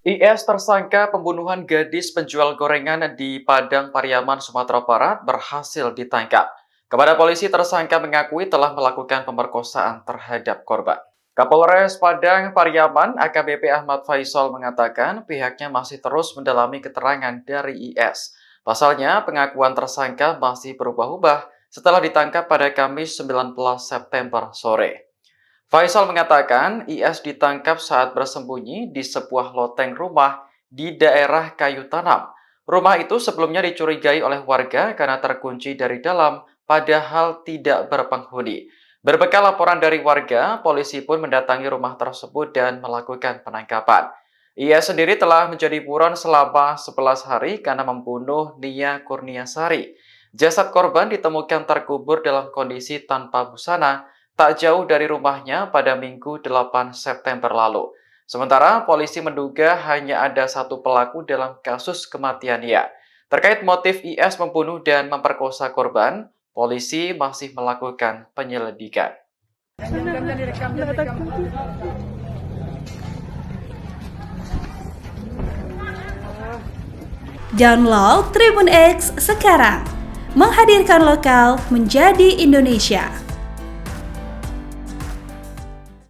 IS tersangka pembunuhan gadis penjual gorengan di Padang Pariaman, Sumatera Barat berhasil ditangkap. Kepada polisi, tersangka mengakui telah melakukan pemerkosaan terhadap korban. Kapolres Padang Pariaman AKBP Ahmad Faisal mengatakan pihaknya masih terus mendalami keterangan dari IS. Pasalnya, pengakuan tersangka masih berubah-ubah setelah ditangkap pada Kamis 19 September sore. Faisal mengatakan IS ditangkap saat bersembunyi di sebuah loteng rumah di daerah Kayu Tanam. Rumah itu sebelumnya dicurigai oleh warga karena terkunci dari dalam, padahal tidak berpenghuni. Berbekal laporan dari warga, polisi pun mendatangi rumah tersebut dan melakukan penangkapan. IS sendiri telah menjadi buron selama 11 hari karena membunuh Nia Kurniasari. Jasad korban ditemukan terkubur dalam kondisi tanpa busana tak jauh dari rumahnya pada Minggu 8 September lalu. Sementara polisi menduga hanya ada satu pelaku dalam kasus kematian Nia. Terkait motif IS membunuh dan memperkosa korban, polisi masih melakukan penyelidikan. Download Tribun X sekarang, menghadirkan lokal menjadi Indonesia.